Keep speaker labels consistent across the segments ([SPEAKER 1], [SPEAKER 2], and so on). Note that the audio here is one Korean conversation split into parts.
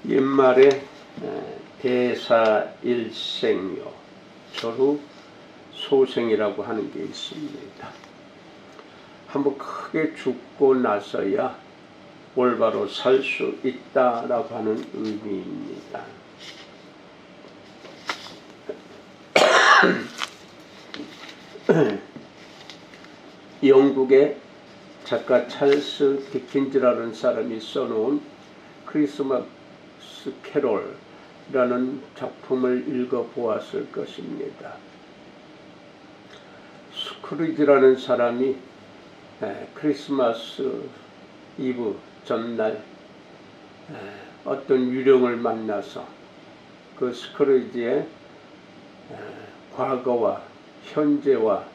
[SPEAKER 1] 옛말에 대사일생요, 결후 소생이라고 하는 게 있습니다. 한번 크게 죽고 나서야 올바로 살 수 있다라고 하는 의미입니다. 영국의 작가 찰스 디킨즈라는 사람이 써놓은 크리스마스 캐롤이라는 작품을 읽어보았을 것입니다. 스크루지라는 사람이 크리스마스 이브 전날 어떤 유령을 만나서 그 스크루지의 과거와 현재와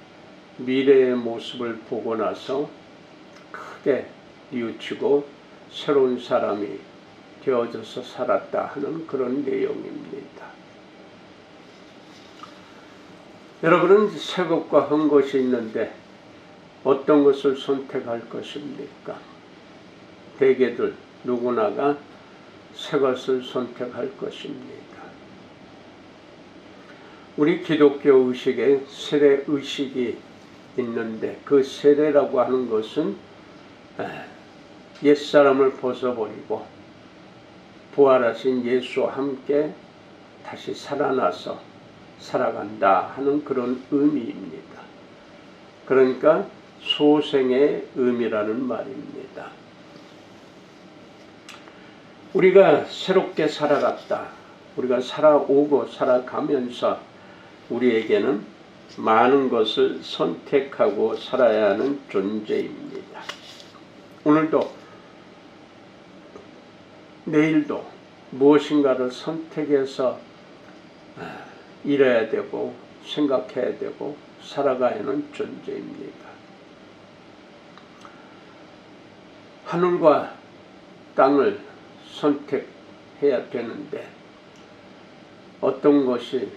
[SPEAKER 1] 미래의 모습을 보고 나서 크게 뉘우치고 새로운 사람이 되어져서 살았다 하는 그런 내용입니다. 여러분은 새 것과 한 것이 있는데 어떤 것을 선택할 것입니까? 대개들 누구나가 새 것을 선택할 것입니다. 우리 기독교 의식에 세례 의식이 있는데 그 세례라고 하는 것은 옛사람을 벗어버리고 부활하신 예수와 함께 다시 살아나서 살아간다 하는 그런 의미입니다. 그러니까 소생의 의미라는 말입니다. 우리가 새롭게 살아갔다. 우리가 살아오고 살아가면서 우리에게는 많은 것을 선택하고 살아야 하는 존재입니다. 오늘도 내일도 무엇인가를 선택해서 일해야 되고 생각해야 되고 살아가야 하는 존재입니다. 하늘과 땅을 선택해야 되는데 어떤 것이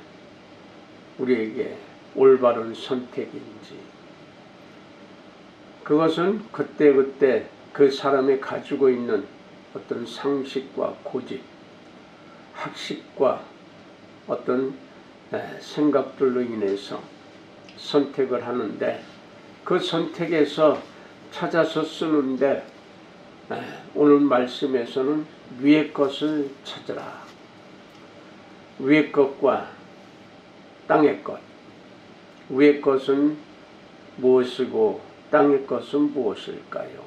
[SPEAKER 1] 우리에게 올바른 선택인지, 그것은 그때그때 그 사람이 가지고 있는 어떤 상식과 고집, 학식과 어떤 생각들로 인해서 선택을 하는데 그 선택에서 찾아서 쓰는데 오늘 말씀에서는 위의 것을 찾으라. 위의 것과 땅의 것. 위의 것은 무엇이고 땅의 것은 무엇일까요?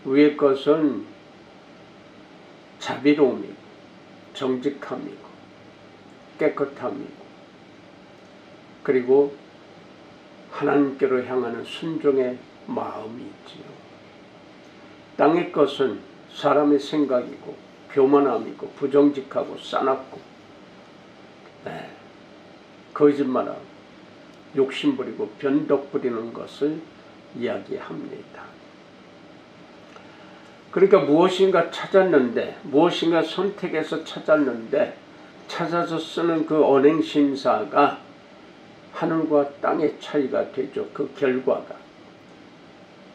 [SPEAKER 1] 위의 것은 자비로움이고 정직함이고 깨끗함이고 그리고 하나님께로 향하는 순종의 마음이 있지요. 땅의 것은 사람의 생각이고 교만함이고 부정직하고 싸납고 거짓말하고 욕심부리고 변덕부리는 것을 이야기합니다. 그러니까 무엇인가 찾았는데, 무엇인가 선택해서 찾았는데 찾아서 쓰는 그 언행심사가 하늘과 땅의 차이가 되죠. 그 결과가.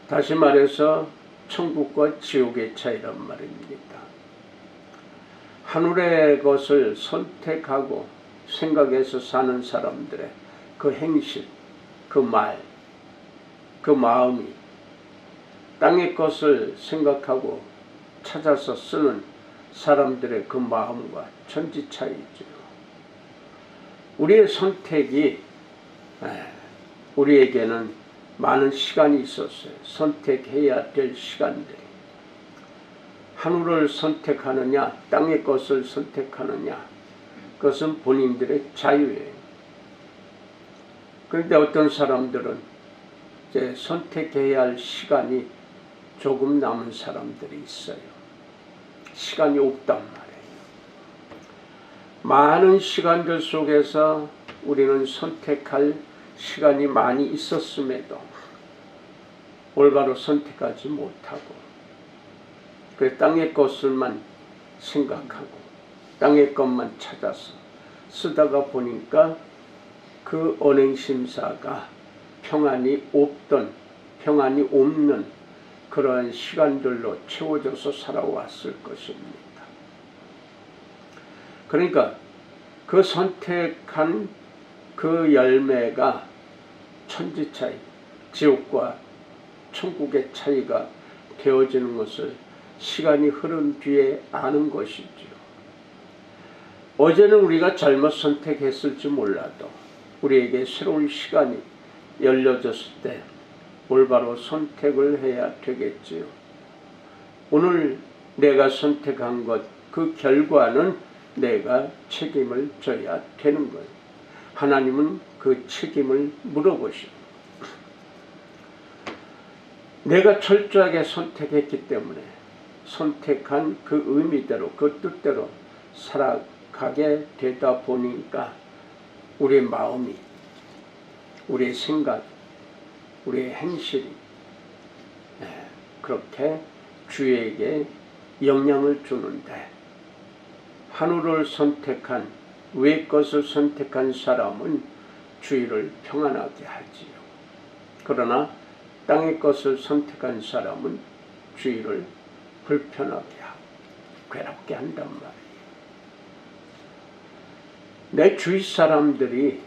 [SPEAKER 1] 다시 말해서 천국과 지옥의 차이란 말입니다. 하늘의 것을 선택하고 생각해서 사는 사람들의 그 행실, 그 말, 그 마음이 땅의 것을 생각하고 찾아서 쓰는 사람들의 그 마음과 천지 차이죠. 우리의 선택이 우리에게는 많은 시간이 있었어요. 선택해야 될 시간들이. 하늘을 선택하느냐 땅의 것을 선택하느냐 그것은 본인들의 자유예요. 그런데 어떤 사람들은 이제 선택해야 할 시간이 조금 남은 사람들이 있어요. 시간이 없단 말이에요. 많은 시간들 속에서 우리는 선택할 시간이 많이 있었음에도 올바로 선택하지 못하고 그 땅의 것을만 생각하고 땅의 것만 찾아서 쓰다가 보니까 그 언행심사가 평안이 없는 그러한 시간들로 채워져서 살아왔을 것입니다. 그러니까 그 선택한 그 열매가 천지 차이, 지옥과 천국의 차이가 되어지는 것을 시간이 흐른 뒤에 아는 것이지요. 어제는 우리가 잘못 선택했을지 몰라도 우리에게 새로운 시간이 열려졌을 때 올바로 선택을 해야 되겠지요. 오늘 내가 선택한 것, 그 결과는 내가 책임을 져야 되는 거예요. 하나님은 그 책임을 물어보시고, 내가 철저하게 선택했기 때문에 선택한 그 의미대로, 그 뜻대로 살아가게 되다 보니까 우리의 마음이, 우리의 생각, 우리의 행실이 그렇게 주에게 영향을 주는데, 하늘을 선택한, 위의 것을 선택한 사람은 주의를 평안하게 하지요. 그러나 땅의 것을 선택한 사람은 주의를 불편하게 하고 괴롭게 한단 말이에요. 내 주위 사람들이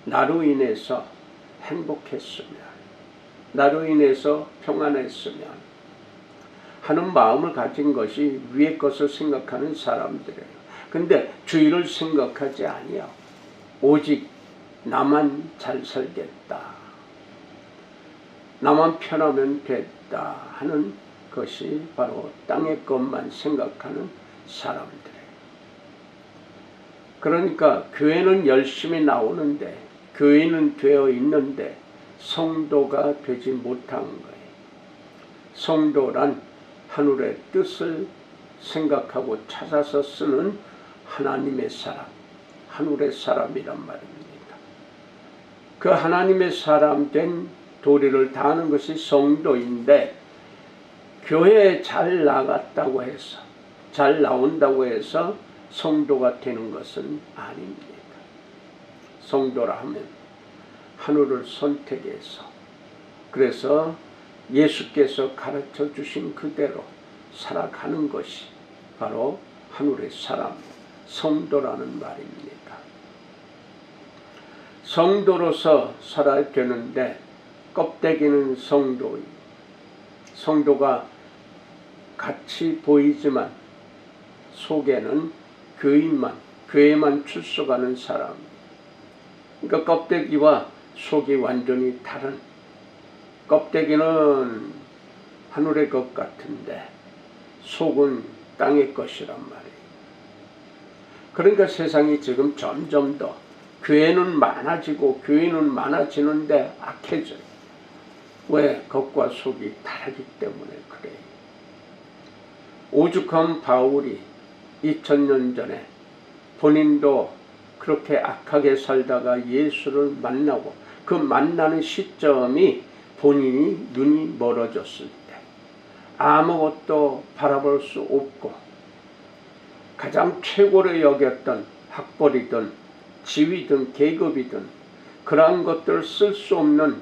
[SPEAKER 1] 나로 인해서 행복했으면, 나로 인해서 평안했으면 하는 마음을 가진 것이 위의 것을 생각하는 사람들이에요. 근데 주의를 생각하지 아니하고 오직 나만 잘 살겠다, 나만 편하면 됐다 하는 것이 바로 땅의 것만 생각하는 사람들이에요. 그러니까 교회는 열심히 나오는데, 교회는 되어 있는데 성도가 되지 못한 거예요. 성도란 하늘의 뜻을 생각하고 찾아서 쓰는 하나님의 사람, 하늘의 사람이란 말입니다. 그 하나님의 사람 된 도리를 다하는 것이 성도인데, 교회에 잘 나갔다고 해서, 잘 나온다고 해서 성도가 되는 것은 아닙니다. 성도라 하면 하늘을 선택해서, 그래서 예수께서 가르쳐 주신 그대로 살아가는 것이 바로 하늘의 사람, 성도라는 말입니다. 성도로서 살아야 되는데 껍데기는 성도이고, 성도가 같이 보이지만 속에는 교회만 출석하는 사람. 그러니까 껍데기와 속이 완전히 다른, 껍데기는 하늘의 것 같은데 속은 땅의 것이란 말이에요. 그러니까 세상이 지금 점점 더 교회는 많아지고 교회는 많아지는데 악해져요. 왜? 겉과 속이 다르기 때문에 그래요. 오죽한 바울이 2000년 전에 본인도 그렇게 악하게 살다가 예수를 만나고, 그 만나는 시점이 본인이 눈이 멀어졌을 때, 아무것도 바라볼 수 없고 가장 최고로 여겼던 학벌이든 지위든 계급이든 그러한 것들을 쓸 수 없는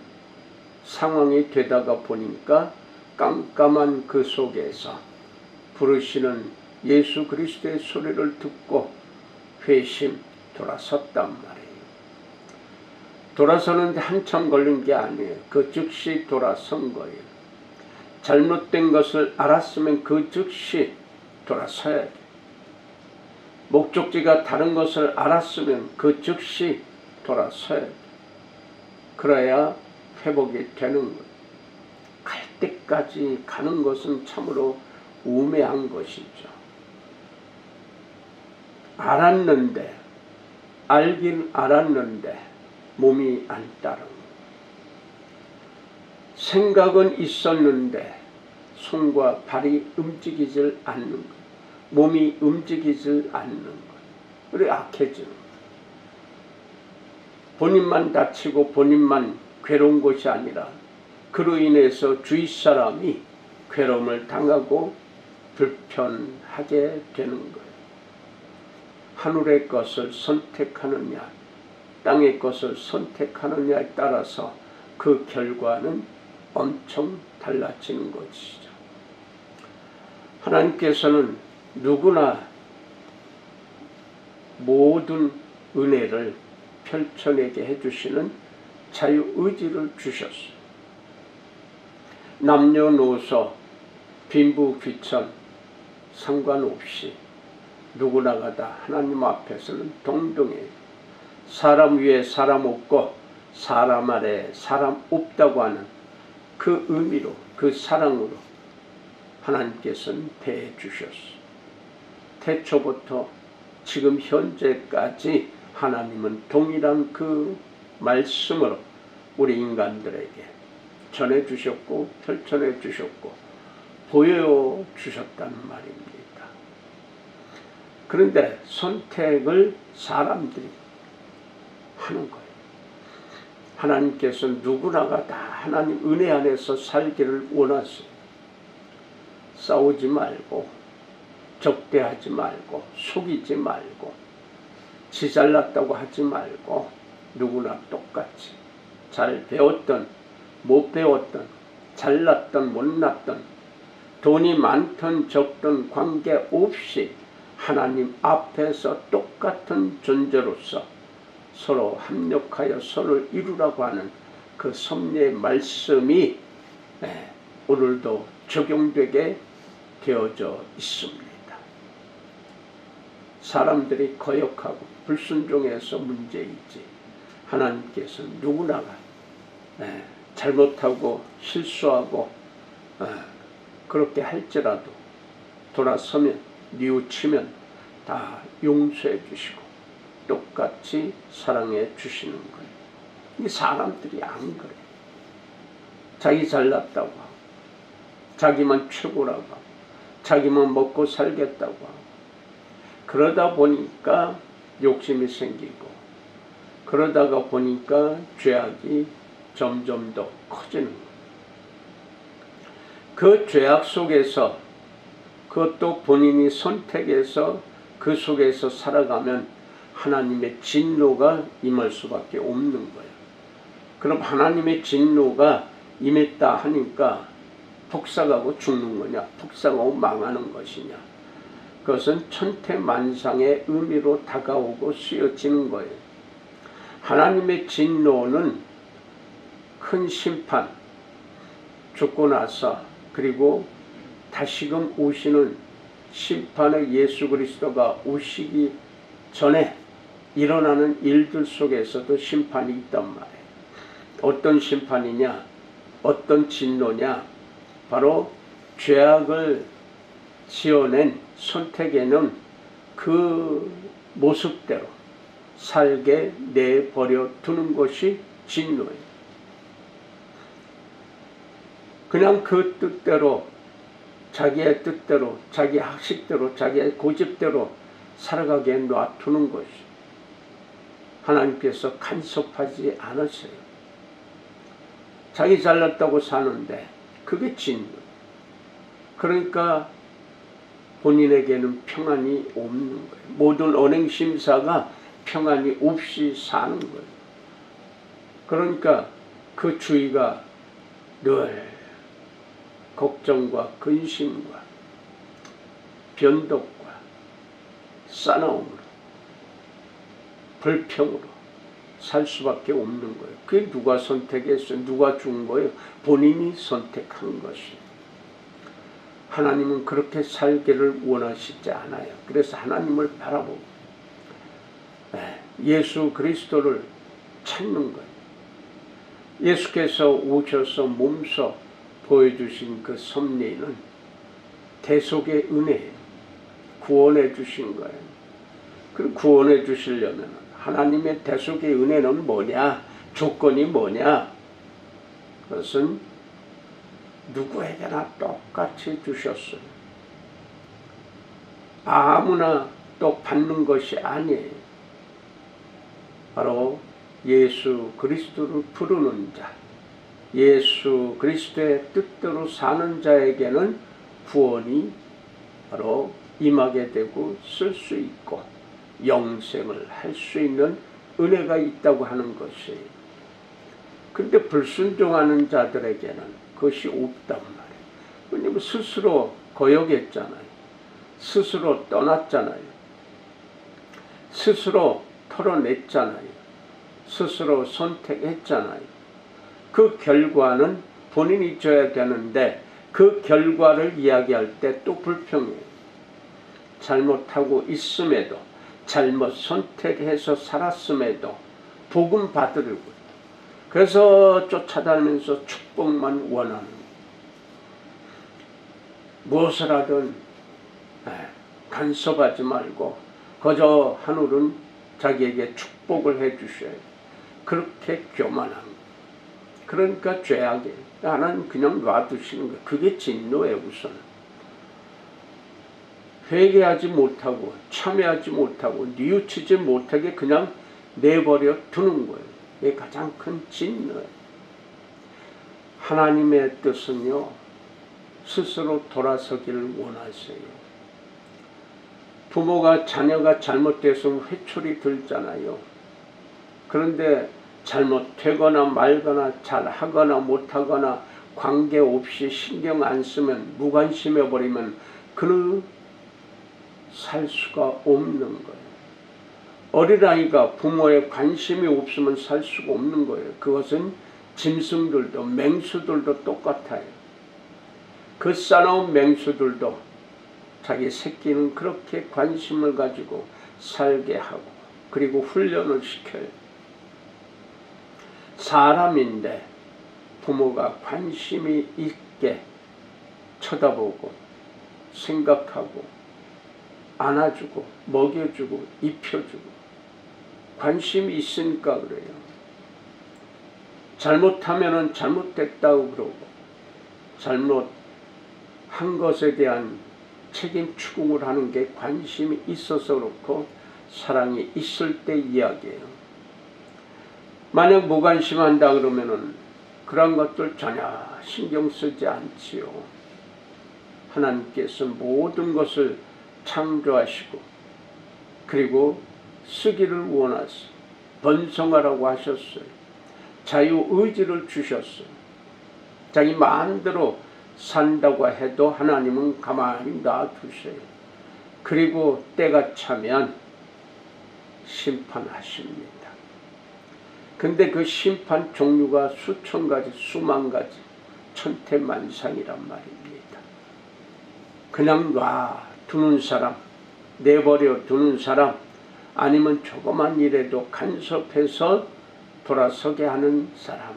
[SPEAKER 1] 상황이 되다가 보니까 깜깜한 그 속에서 부르시는 예수 그리스도의 소리를 듣고 회심 돌아섰단 말이에요. 돌아서는데 한참 걸린 게 아니에요. 그 즉시 돌아선 거예요. 잘못된 것을 알았으면 그 즉시 돌아서야 돼요. 목적지가 다른 것을 알았으면 그 즉시 돌아서야 돼요. 그래야 회복이 되는 거예요. 갈 때까지 가는 것은 참으로 우매한 것이죠. 알긴 알았는데 몸이 안 따른 거예요. 생각은 있었는데 손과 발이 움직이질 않는 거예요. 몸이 움직이질 않는 거예요. 그래 악해지는 거예요. 본인만 다치고 본인만 괴로운 것이 아니라 그로 인해서 주위 사람이 괴로움을 당하고 불편하게 되는 거예요. 하늘의 것을 선택하느냐, 땅의 것을 선택하느냐에 따라서 그 결과는 엄청 달라지는 것이죠. 하나님께서는 누구나 모든 은혜를 펼쳐내게 해주시는 자유의지를 주셨어요. 남녀노소, 빈부귀천 상관없이 누구나가 다 하나님 앞에서는 동등해요. 사람 위에 사람 없고 사람 아래 사람 없다고 하는 그 의미로, 그 사랑으로 하나님께서는 대해 주셨어요. 태초부터 지금 현재까지 하나님은 동일한 그 말씀으로 우리 인간들에게 전해주셨고 펼쳐내 주셨고 보여주셨다는 말입니다. 그런데 선택을 사람들이 하는 거예요. 하나님께서 누구나가 다 하나님 은혜 안에서 살기를 원하세요. 싸우지 말고 적대하지 말고 속이지 말고 지 잘났다고 하지 말고 누구나 똑같이 잘 배웠던 못 배웠던 잘났던 못났던 돈이 많던 적던 관계없이 하나님 앞에서 똑같은 존재로서 서로 합력하여 서로를 이루라고 하는 그 섭리의 말씀이 오늘도 적용되게 되어져 있습니다. 사람들이 거역하고 불순종해서 문제이지 하나님께서 누구나가 잘못하고 실수하고 그렇게 할지라도 돌아서면 뉘우치면 다 용서해 주시고 똑같이 사랑해 주시는 거예요. 이 사람들이 안 그래. 자기 잘났다고 하고 자기만 최고라고 하고 자기만 먹고 살겠다고 하고 그러다 보니까 욕심이 생기고 그러다가 보니까 죄악이 점점 더 커지는 거예요. 그 죄악 속에서 그것도 본인이 선택해서 그 속에서 살아가면 하나님의 진노가 임할 수밖에 없는 거예요. 그럼 하나님의 진노가 임했다 하니까 폭삭하고 죽는 거냐? 폭삭하고 망하는 것이냐? 그것은 천태만상의 의미로 다가오고 쓰여지는 거예요. 하나님의 진노는 큰 심판, 죽고 나서 그리고 다시금 오시는 심판의 예수 그리스도가 오시기 전에 일어나는 일들 속에서도 심판이 있단 말이에요. 어떤 심판이냐? 어떤 진노냐? 바로 죄악을 지어낸 선택에는 그 모습대로 살게 내버려 두는 것이 진노예요. 그냥 그 뜻대로 자기의 뜻대로 자기 학식대로 자기의 고집대로 살아가게 놔두는 것이 하나님께서 간섭하지 않으세요. 자기 잘났다고 사는데 그게 진노. 그러니까 본인에게는 평안이 없는 거예요. 모든 언행심사가 평안이 없이 사는 거예요. 그러니까 그 주위가 늘 걱정과 근심과 변덕과 싸나움으로 불평으로 살 수밖에 없는 거예요. 그게 누가 선택했어요? 누가 준 거예요? 본인이 선택한 것이에요. 하나님은 그렇게 살기를 원하시지 않아요. 그래서 하나님을 바라보고 예수 그리스도를 찾는 거예요. 예수께서 오셔서 몸소 보여주신 그 섭리는 대속의 은혜예요. 구원해 주신 거예요. 그 구원해 주시려면 하나님의 대속의 은혜는 뭐냐? 조건이 뭐냐? 그것은 누구에게나 똑같이 주셨어요. 아무나 또 받는 것이 아니에요. 바로 예수 그리스도를 부르는 자, 예수 그리스도의 뜻대로 사는 자에게는 구원이 바로 임하게 되고 쓸 수 있고 영생을 할 수 있는 은혜가 있다고 하는 것이에요. 그런데 불순종하는 자들에게는 그것이 없단 말이에요. 왜냐하면 스스로 거역했잖아요. 스스로 떠났잖아요. 스스로 털어냈잖아요. 스스로 선택했잖아요. 그 결과는 본인이 져야 되는데 그 결과를 이야기할 때 또 불평해요. 잘못하고 있음에도, 잘못 선택해서 살았음에도 복음 받으려고. 그래서 쫓아다니면서 축복만 원하는 거예요. 무엇을 하든 간섭하지 말고 그저 하늘은 자기에게 축복을 해주셔요. 그렇게 교만한 거예요. 그러니까 죄악이에요. 하나님 그냥 놔두시는 거예요. 그게 진노예요. 우선 회개하지 못하고 참여하지 못하고 뉘우치지 못하게 그냥 내버려 두는 거예요. 이게 가장 큰 진노예요. 하나님의 뜻은요, 스스로 돌아서기를 원하세요. 부모가 자녀가 잘못돼서 회초리 들잖아요. 그런데 잘못되거나 말거나 잘하거나 못하거나 관계없이 신경 안 쓰면, 무관심해버리면 그는 살 수가 없는 거예요. 어린아이가 부모의 관심이 없으면 살 수가 없는 거예요. 그것은 짐승들도 맹수들도 똑같아요. 그 싸나운 맹수들도 자기 새끼는 그렇게 관심을 가지고 살게 하고 그리고 훈련을 시켜요. 사람인데 부모가 관심이 있게 쳐다보고 생각하고 안아주고 먹여주고 입혀주고 관심이 있으니까 그래요. 잘못하면은 잘못됐다고 그러고 잘못한 것에 대한 책임 추궁을 하는 게 관심이 있어서 그렇고 사랑이 있을 때 이야기예요. 만약 무관심한다 그러면은 그런 것들 전혀 신경 쓰지 않지요. 하나님께서 모든 것을 창조하시고 그리고 쓰기를 원하세요. 번성하라고 하셨어요. 자유의지를 주셨어요. 자기 마음대로 산다고 해도 하나님은 가만히 놔두세요. 그리고 때가 차면 심판하십니다. 근데 그 심판 종류가 수천 가지, 수만 가지, 천태만상이란 말입니다. 그냥 놔두는 사람, 내버려 두는 사람, 아니면 조그만 일에도 간섭해서 돌아서게 하는 사람.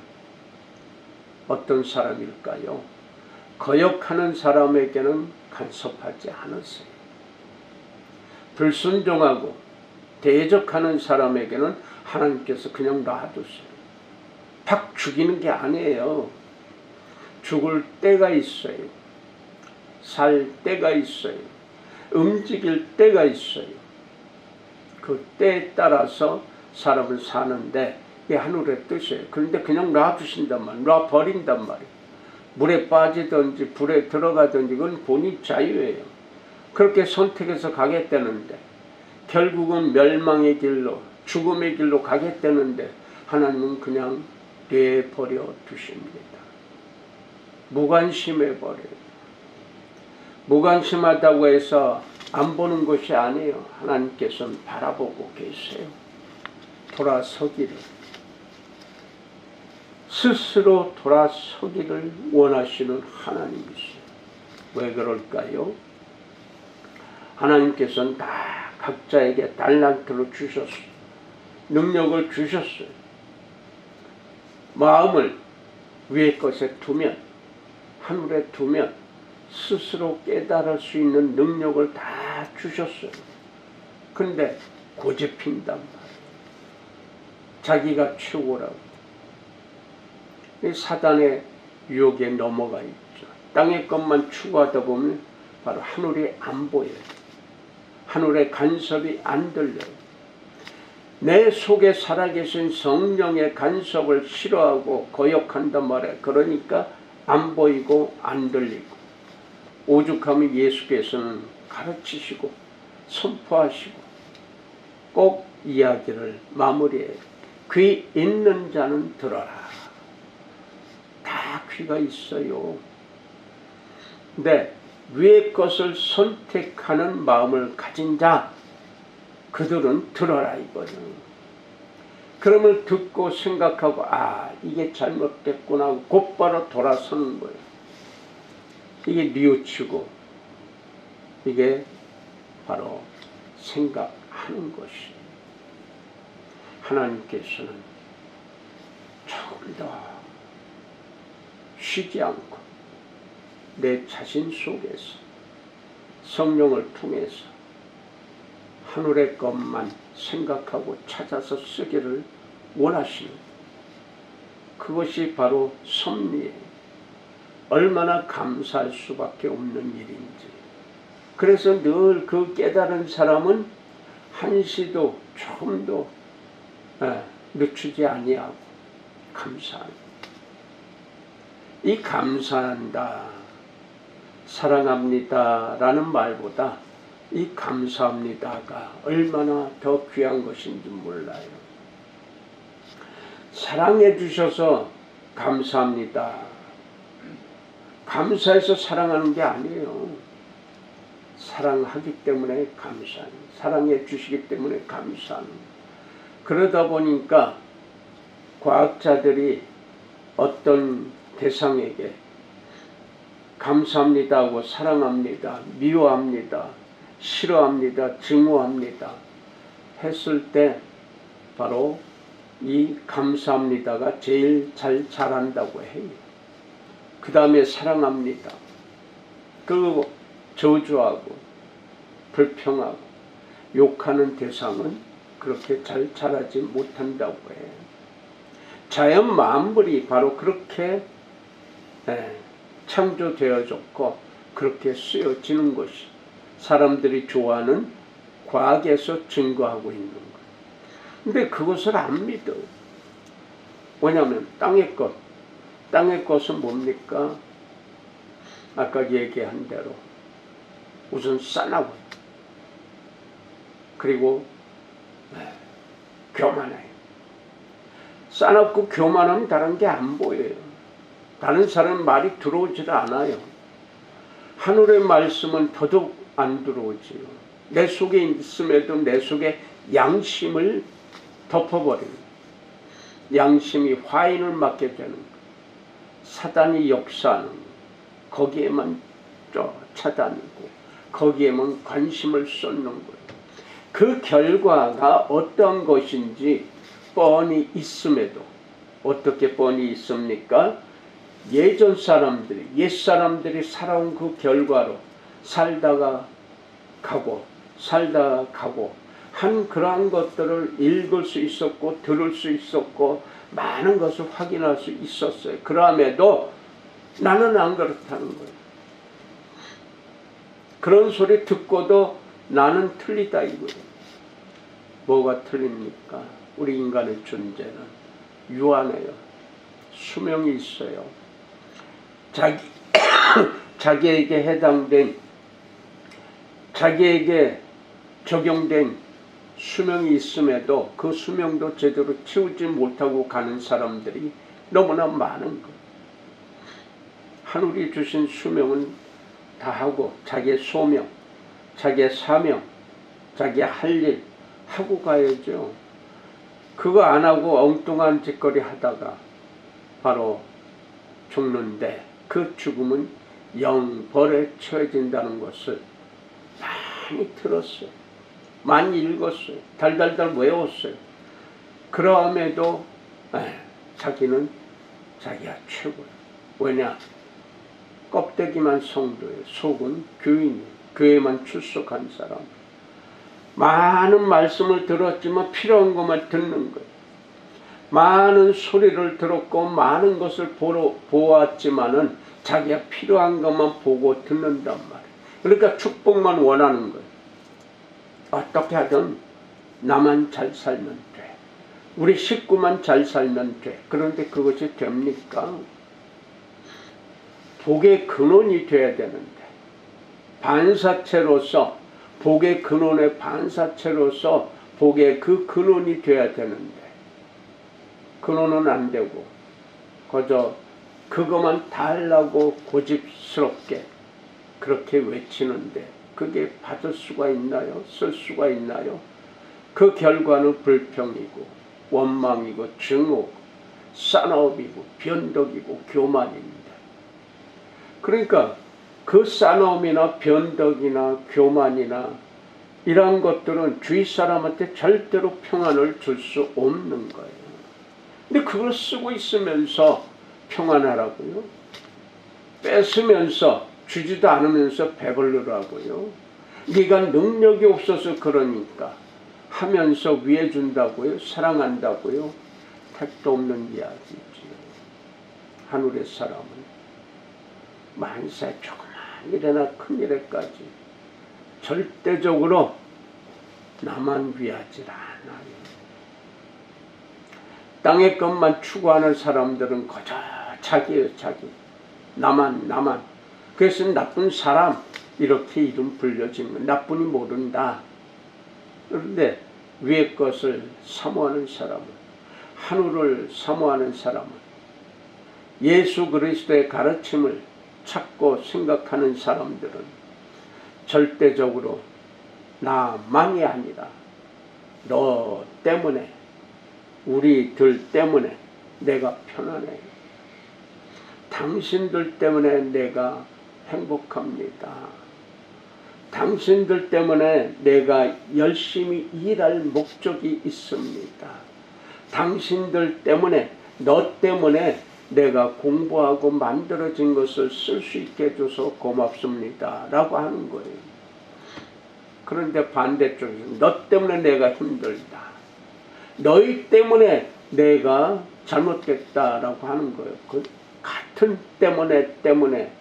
[SPEAKER 1] 어떤 사람일까요? 거역하는 사람에게는 간섭하지 않으세요. 불순종하고 대적하는 사람에게는 하나님께서 그냥 놔두세요. 팍 죽이는 게 아니에요. 죽을 때가 있어요. 살 때가 있어요. 움직일 때가 있어요. 그 때에 따라서 사람을 사는데 이게 하늘의 뜻이에요. 그런데 그냥 놔두신단 말이에요. 놔버린단 말이에요. 물에 빠지든지 불에 들어가든지 그건 본인 자유예요. 그렇게 선택해서 가겠다는데 결국은 멸망의 길로 죽음의 길로 가겠다는데 하나님은 그냥 내버려 두십니다. 무관심해버려요. 무관심하다고 해서 안 보는 것이 아니에요. 하나님께서는 바라보고 계세요. 돌아서기를, 스스로 돌아서기를 원하시는 하나님이세요. 왜 그럴까요? 하나님께서는 다 각자에게 달란트를 주셨어요. 능력을 주셨어요. 마음을 위의 것에 두면, 하늘에 두면 스스로 깨달을 수 있는 능력을 다 주셨어요. 근데 고집핀단 말이에요. 자기가 최고라고. 사단의 유혹에 넘어가 있죠. 땅의 것만 추구하다 보면 바로 하늘이 안 보여요. 하늘의 간섭이 안 들려요. 내 속에 살아계신 성령의 간섭을 싫어하고 거역한단 말이에요. 그러니까 안 보이고 안 들리고. 오죽하면 예수께서는 가르치시고 선포하시고 꼭 이야기를 마무리해요. 귀 있는 자는 들어라. 다 귀가 있어요. 근데 위의 것을 선택하는 마음을 가진 자, 그들은 들어라 이거는. 그러면 듣고 생각하고 이게 잘못됐구나 하고 곧바로 돌아서는 거예요. 이게 뉘우치고 이게 바로 생각하는 것이. 하나님께서는 조금 더 쉬지 않고 내 자신 속에서 성령을 통해서 하늘의 것만 생각하고 찾아서 쓰기를 원하시는, 그것이 바로 섭리예요. 얼마나 감사할 수밖에 없는 일인지. 그래서 늘 그 깨달은 사람은 한시도 조금도 늦추지 아니하고 감사한다. 이 감사한다, 사랑합니다 라는 말보다 이 감사합니다가 얼마나 더 귀한 것인지 몰라요. 사랑해 주셔서 감사합니다. 감사해서 사랑하는 게 아니에요. 사랑하기 때문에 감사하는, 사랑해 주시기 때문에 감사하는. 그러다 보니까 과학자들이 어떤 대상에게 감사합니다 하고 사랑합니다, 미워합니다, 싫어합니다, 증오합니다 했을 때 바로 이 감사합니다가 제일 잘 자란다고 해요. 그 다음에 사랑합니다, 그리고 저주하고 불평하고 욕하는 대상은 그렇게 잘 자라지 못한다고 해요. 자연 만물이 바로 그렇게 창조되어졌고 그렇게 쓰여지는 것이 사람들이 좋아하는 과학에서 증거하고 있는 거예요. 근데 그것을 안 믿어요. 왜냐하면 땅의 것은 뭡니까? 아까 얘기한 대로 우선 싸나워요. 그리고 교만해요. 싸납고 교만하면 다른 게 안 보여요. 다른 사람 말이 들어오질 않아요. 하늘의 말씀은 더더욱 안 들어오지요. 내 속에 있음에도 내 속에 양심을 덮어버리는, 양심이 화인을 맞게 되는 것, 사단이 역사하는 것, 거기에만 쫓아다니고 거기에만 관심을 쏟는 거예요. 그 결과가 어떤 것인지 뻔히 있음에도, 어떻게 뻔히 있습니까? 예전 사람들이, 옛 사람들이 살아온 그 결과로 살다가 가고 한 그러한 것들을 읽을 수 있었고 들을 수 있었고 많은 것을 확인할 수 있었어요. 그럼에도 나는 안 그렇다는 거예요. 그런 소리 듣고도 나는 틀리다 이거예요. 뭐가 틀립니까? 우리 인간의 존재는 유한해요. 수명이 있어요. 자기에게 해당된, 자기에게 적용된 수명이 있음에도 그 수명도 제대로 채우지 못하고 가는 사람들이 너무나 많은 거예요. 하늘이 주신 수명은 다 하고 자기의 소명, 자기의 사명, 자기의 할 일 하고 가야죠. 그거 안 하고 엉뚱한 짓거리 하다가 바로 죽는데, 그 죽음은 영벌에 처해진다는 것을 많이 들었어요. 많이 읽었어요. 달달달 외웠어요. 그럼에도 자기는 자기가 최고예요. 왜냐? 껍데기만 성도예요. 속은 교인이에요. 교회만 출석한 사람. 많은 말씀을 들었지만 필요한 것만 듣는 거예요. 많은 소리를 들었고 많은 것을 보았지만은 자기가 필요한 것만 보고 듣는단 말이에요. 그러니까 축복만 원하는 거예요. 어떻게 하든 나만 잘 살면 돼. 우리 식구만 잘 살면 돼. 그런데 그것이 됩니까? 복의 근원이 돼야 되는데, 반사체로서, 복의 근원의 반사체로서 복의 그 근원이 돼야 되는데 근원은 안 되고 그저 그것만 달라고 고집스럽게 그렇게 외치는데 그게 받을 수가 있나요? 쓸 수가 있나요? 그 결과는 불평이고 원망이고 증오, 싸나움이고 변덕이고 교만입니다. 그러니까 그 싸나움이나 변덕이나 교만이나 이러한 것들은 주위 사람한테 절대로 평안을 줄 수 없는 거예요. 근데 그걸 쓰고 있으면서 평안하라고요? 뺏으면서 주지도 않으면서 배불르라고요? 네가 능력이 없어서 그러니까 하면서 위해 준다고요? 사랑한다고요? 택도 없는 이야기지요. 하늘의 사람은 만세 조그만 일에나 큰 일에까지 절대적으로 나만 위하지 않아요. 땅의 것만 추구하는 사람들은 거저 자기예요, 자기. 나만. 그래서 나쁜 사람 이렇게 이름 불려진 거. 나쁜이 모른다. 그런데 위의 것을 사모하는 사람은, 하늘을 사모하는 사람은, 예수 그리스도의 가르침을 찾고 생각하는 사람들은 절대적으로 나만이 아니라 너 때문에, 우리들 때문에 내가 편안해. 당신들 때문에 내가 행복합니다. 당신들 때문에 내가 열심히 일할 목적이 있습니다. 당신들 때문에, 너 때문에 내가 공부하고 만들어진 것을 쓸 수 있게 해줘서 고맙습니다. 라고 하는 거예요. 그런데 반대쪽에서 너 때문에 내가 힘들다. 너희 때문에 내가 잘못됐다라고 하는 거예요. 그 같은 때문에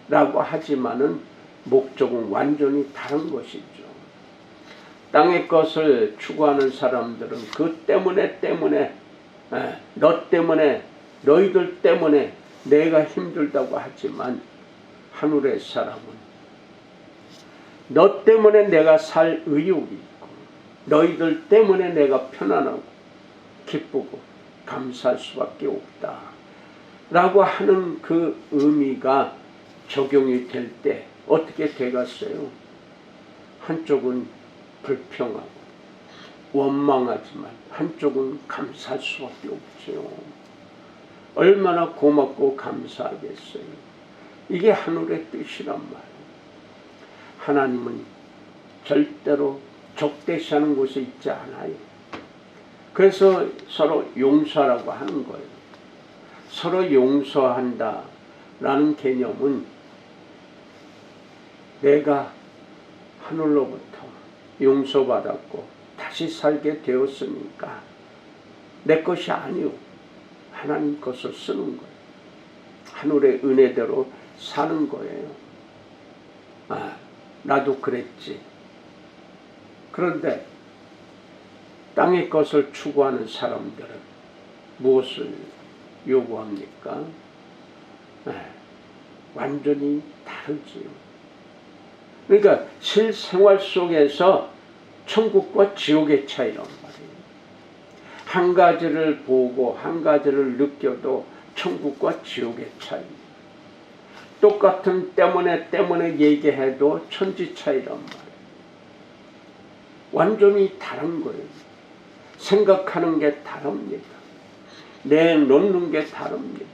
[SPEAKER 1] 라고 하지만은 목적은 완전히 다른 것이죠. 땅의 것을 추구하는 사람들은 그 때문에 너 때문에, 너희들 때문에 내가 힘들다고 하지만, 하늘의 사람은 너 때문에 내가 살 의욕이 있고 너희들 때문에 내가 편안하고 기쁘고 감사할 수밖에 없다 라고 하는 그 의미가 적용이 될 때 어떻게 되겠어요? 한쪽은 불평하고 원망하지만 한쪽은 감사할 수밖에 없죠. 얼마나 고맙고 감사하겠어요. 이게 하늘의 뜻이란 말이에요. 하나님은 절대로 적대시하는 곳에 있지 않아요. 그래서 서로 용서하라고 하는 거예요. 서로 용서한다라는 개념은 내가 하늘로부터 용서받았고 다시 살게 되었으니까 내 것이 아니요, 하나님 것을 쓰는 거예요. 하늘의 은혜대로 사는 거예요. 나도 그랬지. 그런데 땅의 것을 추구하는 사람들은 무엇을 요구합니까? 완전히 다르지요. 그러니까 실생활 속에서 천국과 지옥의 차이란 말이에요. 한 가지를 보고 한 가지를 느껴도 천국과 지옥의 차이. 똑같은 때문에 얘기해도 천지 차이란 말이에요. 완전히 다른 거예요. 생각하는 게 다릅니다. 내놓는 게 다릅니다.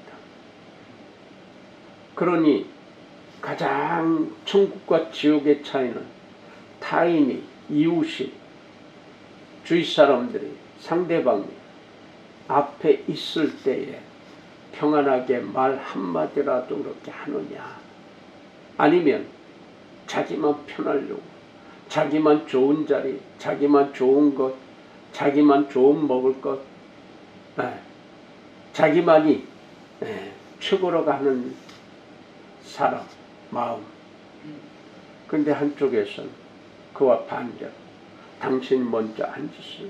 [SPEAKER 1] 그러니 가장 천국과 지옥의 차이는 타인이, 이웃이, 주위 사람들이, 상대방이 앞에 있을 때에 평안하게 말 한마디라도 그렇게 하느냐, 아니면 자기만 편하려고, 자기만 좋은 자리, 자기만 좋은 것, 자기만 좋은 먹을 것, 자기만이 최고로 가는 사람, 마음. 근데 한쪽에서는 그와 반대로 당신 먼저 앉으세요.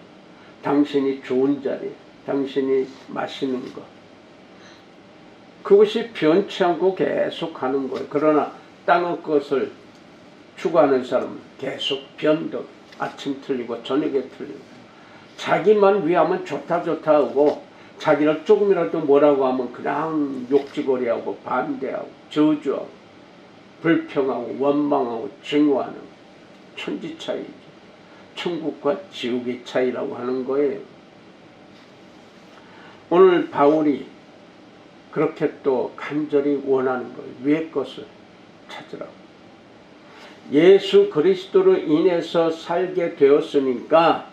[SPEAKER 1] 당신이 좋은 자리, 당신이 마시는 것. 그것이 변치 않고 계속 가는 거예요. 그러나 땅의 것을 추구하는 사람은 계속 변덕, 아침 틀리고 저녁에 틀리고, 자기만 위하면 좋다 하고 자기를 조금이라도 뭐라고 하면 그냥 욕지거리하고 반대하고 저주하고 불평하고 원망하고 증오하는 천지 차이죠. 천국과 지옥의 차이라고 하는 거예요. 오늘 바울이 그렇게 또 간절히 원하는 거예요. 위의 것을 찾으라고. 예수 그리스도로 인해서 살게 되었으니까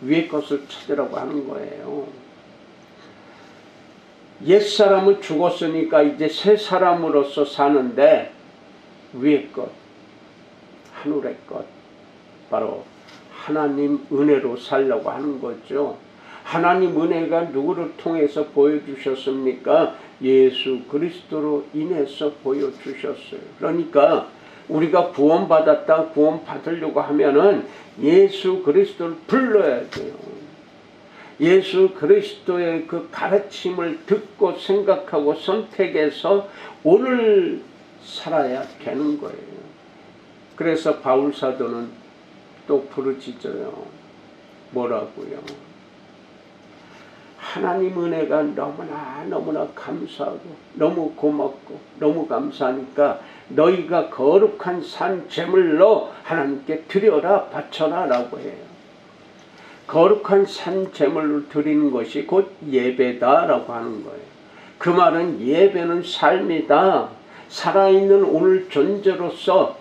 [SPEAKER 1] 위의 것을 찾으라고 하는 거예요. 옛사람은 죽었으니까 이제 새 사람으로서 사는데 위의 것, 하늘의 것, 바로 하나님 은혜로 살려고 하는 거죠. 하나님 은혜가 누구를 통해서 보여주셨습니까? 예수 그리스도로 인해서 보여주셨어요. 그러니까 우리가 구원받았다, 구원받으려고 하면은 예수 그리스도를 불러야 돼요. 예수 그리스도의 그 가르침을 듣고 생각하고 선택해서 오늘 살아야 되는 거예요. 그래서 바울 사도는 또 부르짖어요. 뭐라고요? 하나님 은혜가 너무나 감사하고 너무 고맙고 너무 감사하니까 너희가 거룩한 산 제물로 하나님께 드려라, 바쳐라 라고 해요. 거룩한 산 제물을 드리는 것이 곧 예배다라고 하는 거예요. 그 말은 예배는 삶이다. 살아있는 오늘 존재로서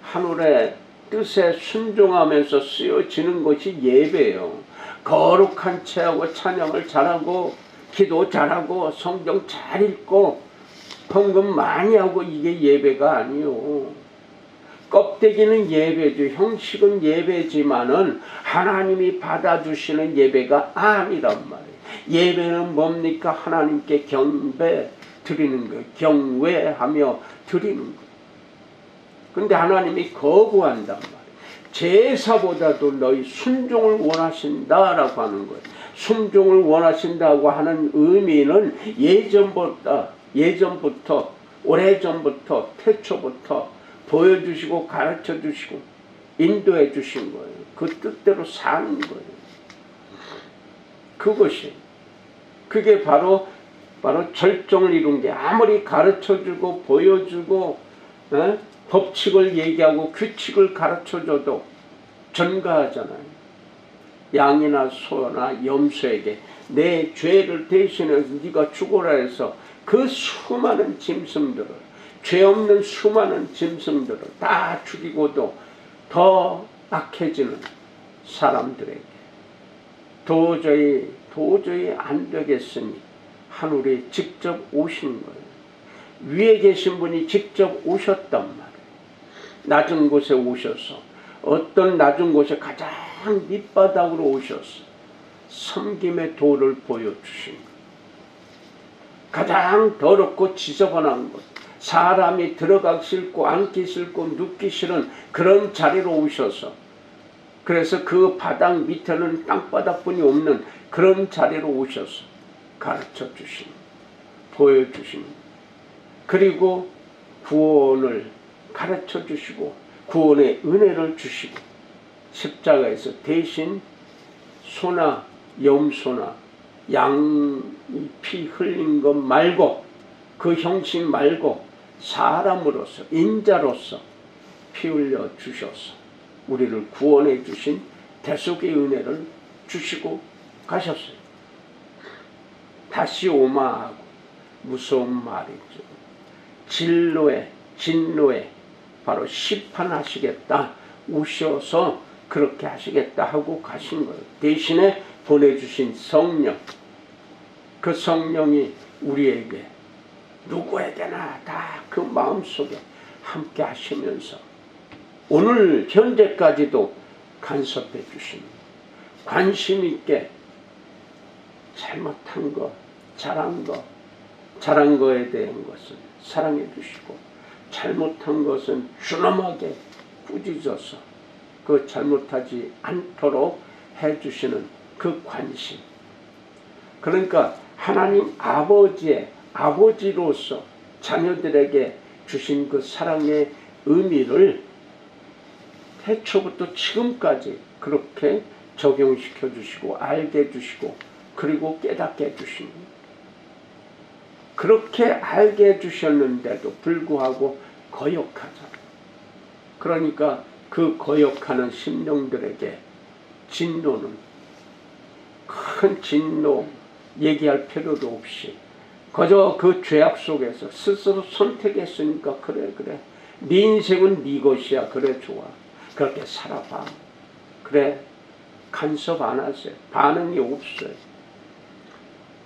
[SPEAKER 1] 하늘의 뜻에 순종하면서 쓰여지는 것이 예배예요. 거룩한 채하고 찬양을 잘하고 기도 잘하고 성경 잘 읽고 헌금 많이 하고 이게 예배가 아니요. 껍데기는 예배죠. 형식은 예배지만은 하나님이 받아주시는 예배가 아니란 말이에요. 예배는 뭡니까? 하나님께 경배 드리는 거예요. 경외하며 드리는 거예요. 근데 하나님이 거부한단 말이에요. 제사보다도 너희 순종을 원하신다라고 하는 거예요. 순종을 원하신다고 하는 의미는 예전부터 오래전부터 태초부터 보여주시고 가르쳐주시고 인도해 주신 거예요. 그 뜻대로 사는 거예요. 그게 바로 절정을 이룬 게, 아무리 가르쳐주고 보여주고 법칙을 얘기하고 규칙을 가르쳐줘도 전가하잖아요. 양이나 소나 염소에게 내 죄를 대신해서 네가 죽어라 해서 그 수많은 짐승들을, 죄 없는 수많은 짐승들을 다 죽이고도 더 악해지는 사람들에게 도저히 안 되겠으니 하늘에 직접 오신 거예요. 위에 계신 분이 직접 오셨단 말이에요. 낮은 곳에 오셔서, 어떤 낮은 곳에 가장 밑바닥으로 오셔서 섬김의 도를 보여주신 거예요. 가장 더럽고 지저분한 곳, 사람이 들어가기 싫고 앉기 싫고 눕기 싫은 그런 자리로 오셔서, 그래서 그 바닥 밑에는 땅바닥뿐이 없는 그런 자리로 오셔서 가르쳐 주신, 보여주신, 그리고 구원을 가르쳐 주시고 구원의 은혜를 주시고 십자가에서 대신 소나 염소나 양 피 흘린 것 말고, 그 형식 말고 사람으로서, 인자로서 피 흘려 주셔서 우리를 구원해 주신 대속의 은혜를 주시고 가셨어요. 다시 오마하고 무서운 말이죠. 진노에 바로 심판하시겠다, 오셔서 그렇게 하시겠다 하고 가신 거예요. 대신에 보내주신 성령, 그 성령이 우리에게 누구에게나 다 그 마음속에 함께 하시면서 오늘 현재까지도 간섭해 주십니다. 관심 있게 잘못한 것, 잘한 거에 대한 것은 사랑해 주시고, 잘못한 것은 준엄하게 꾸짖어서 그 잘못하지 않도록 해주시는 그 관심. 그러니까 하나님 아버지로서 자녀들에게 주신 그 사랑의 의미를 태초부터 지금까지 그렇게 적용시켜 주시고 알게 해주시고 그리고 깨닫게 해주십니다. 그렇게 알게 해주셨는데도 불구하고 거역하잖아요. 그러니까 그 거역하는 심령들에게 진노는 큰 진노 얘기할 필요도 없이 그저 그 죄악 속에서 스스로 선택했으니까 그래 네 인생은 네 것이야. 그래 좋아. 그렇게 살아봐. 그래 간섭 안 하세요. 반응이 없어요.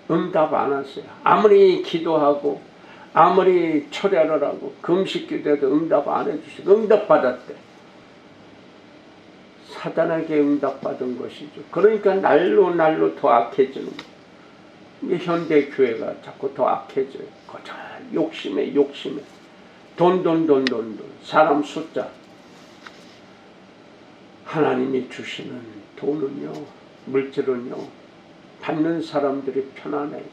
[SPEAKER 1] 응답 안 하세요. 아무리 기도하고 아무리 철야를 하고 금식기도해도 응답 안 해주시고 응답 받았대. 사단에게 응답받은 것이죠. 그러니까 날로 더 악해지는 거예요. 이게 현대 교회가 자꾸 더 악해져요. 거절 욕심에 돈 사람 숫자. 하나님이 주시는 돈은요, 물질은요, 받는 사람들이 편안해요.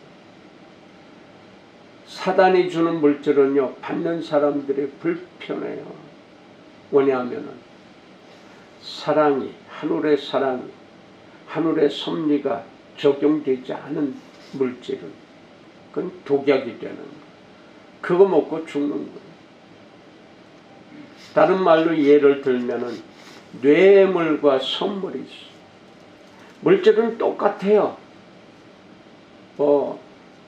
[SPEAKER 1] 사단이 주는 물질은요, 받는 사람들이 불편해요. 왜냐하면은 사랑이, 하늘의 사랑이, 하늘의 섭리가 적용되지 않은 물질은 그건 독약이 되는 거예요. 그거 먹고 죽는 거예요. 다른 말로 예를 들면은 뇌물과 선물이 있어요. 물질은 똑같아요.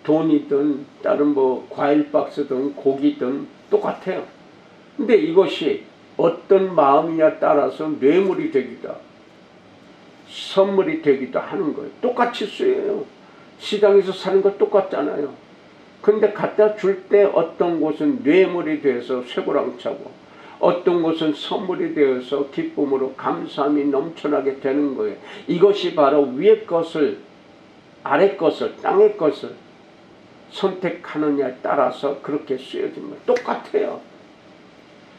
[SPEAKER 1] 돈이든 다른 과일 박스든 고기든 똑같아요. 근데 이것이 어떤 마음이냐 따라서 뇌물이 되기도 하고 선물이 되기도 하는 거예요. 똑같이 쓰여요. 시장에서 사는 거 똑같잖아요. 근데 갖다 줄 때 어떤 곳은 뇌물이 돼서 쇠고랑차고 어떤 곳은 선물이 되어서 기쁨으로 감사함이 넘쳐나게 되는 거예요. 이것이 바로 위의 것을 아래 것을 땅의 것을 선택하느냐에 따라서 그렇게 쓰여진 거예요. 똑같아요.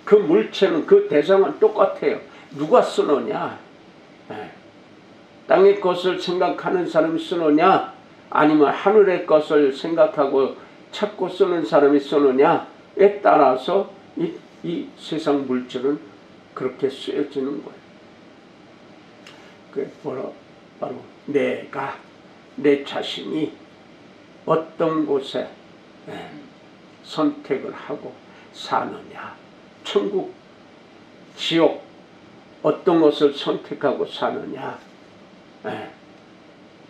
[SPEAKER 1] 그 물체는 그 대상은 똑같아요. 누가 쓰느냐? 땅의 것을 생각하는 사람이 쓰느냐? 아니면 하늘의 것을 생각하고 찾고 쓰는 사람이 쓰느냐에 따라서 이 세상 물질은 그렇게 쓰여지는 거예요. 그게 바로 내가 내 자신이 어떤 곳에 선택을 하고 사느냐, 천국, 지옥 어떤 것을 선택하고 사느냐.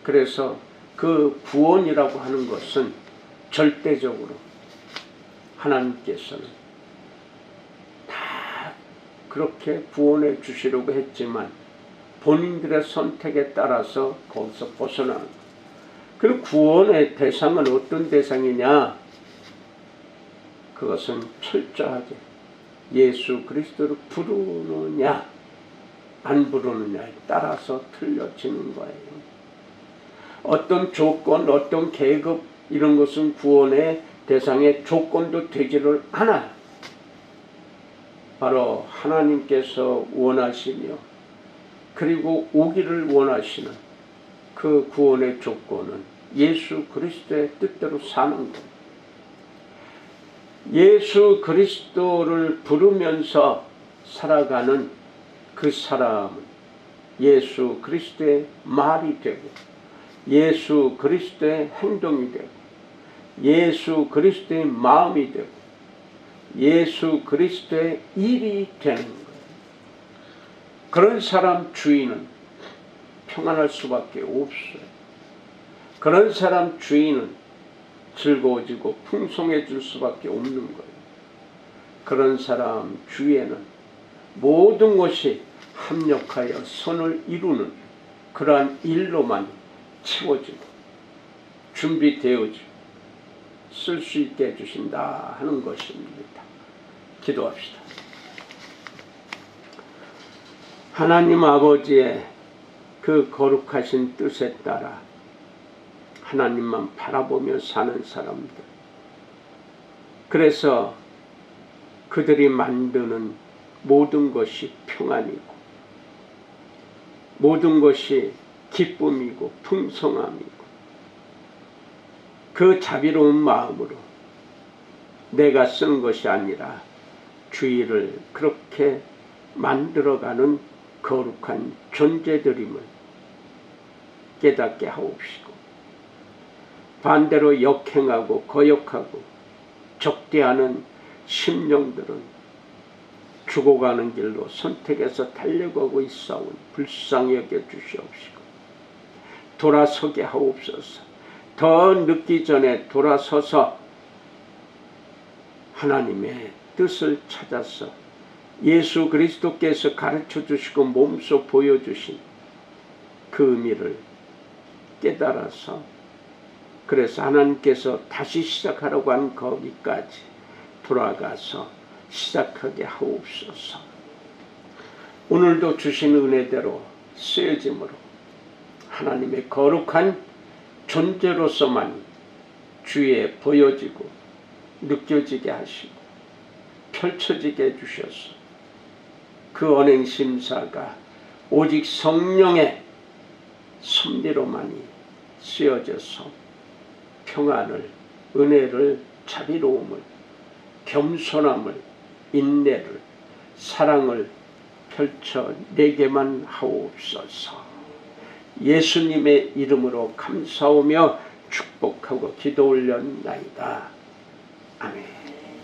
[SPEAKER 1] 그래서 그 구원이라고 하는 것은 절대적으로 하나님께서는 다 그렇게 구원해 주시려고 했지만 본인들의 선택에 따라서 거기서 벗어나는 거예요. 그 구원의 대상은 어떤 대상이냐? 그것은 철저하게 예수 그리스도를 부르느냐 안 부르느냐에 따라서 틀려지는 거예요. 어떤 조건, 어떤 계급 이런 것은 구원의 대상의 조건도 되지를 않아요. 바로 하나님께서 원하시며 그리고 오기를 원하시는 그 구원의 조건은 예수 그리스도의 뜻대로 사는 거예요. 예수 그리스도를 부르면서 살아가는 그 사람은 예수 그리스도의 말이 되고 예수 그리스도의 행동이 되고 예수 그리스도의 마음이 되고 예수 그리스도의 일이 되는 거예요. 그런 사람 주인은 평안할 수밖에 없어요. 그런 사람 주인은 즐거워지고 풍성해질 수밖에 없는 거예요. 그런 사람 주위에는 모든 것이 합력하여 선을 이루는 그러한 일로만 채워지고 준비되어지고 쓸 수 있게 해주신다 하는 것입니다. 기도합시다. 하나님 아버지의 그 거룩하신 뜻에 따라 하나님만 바라보며 사는 사람들, 그래서 그들이 만드는 모든 것이 평안이고 모든 것이 기쁨이고 풍성함이고 그 자비로운 마음으로 내가 쓰는 것이 아니라 주위를 그렇게 만들어가는 거룩한 존재들임을 깨닫게 하옵시고 반대로 역행하고 거역하고 적대하는 심령들은 죽어가는 길로 선택해서 달려가고 있사오니 불쌍히 여겨 주시옵시고 돌아서게 하옵소서. 더 늦기 전에 돌아서서 하나님의 뜻을 찾아서 예수 그리스도께서 가르쳐 주시고 몸소 보여주신 그 의미를 깨달아서 그래서 하나님께서 다시 시작하라고 한 거기까지 돌아가서 시작하게 하옵소서. 오늘도 주신 은혜대로 쓰여짐으로 하나님의 거룩한 존재로서만 주위에 보여지고 느껴지게 하시고 펼쳐지게 해주셔서 그 언행심사가 오직 성령의 섭리로만이 쓰여져서 평안을, 은혜를, 자비로움을, 겸손함을, 인내를, 사랑을 펼쳐내게만 하옵소서. 예수님의 이름으로 감사하며 축복하고 기도 올렸나이다. 아멘.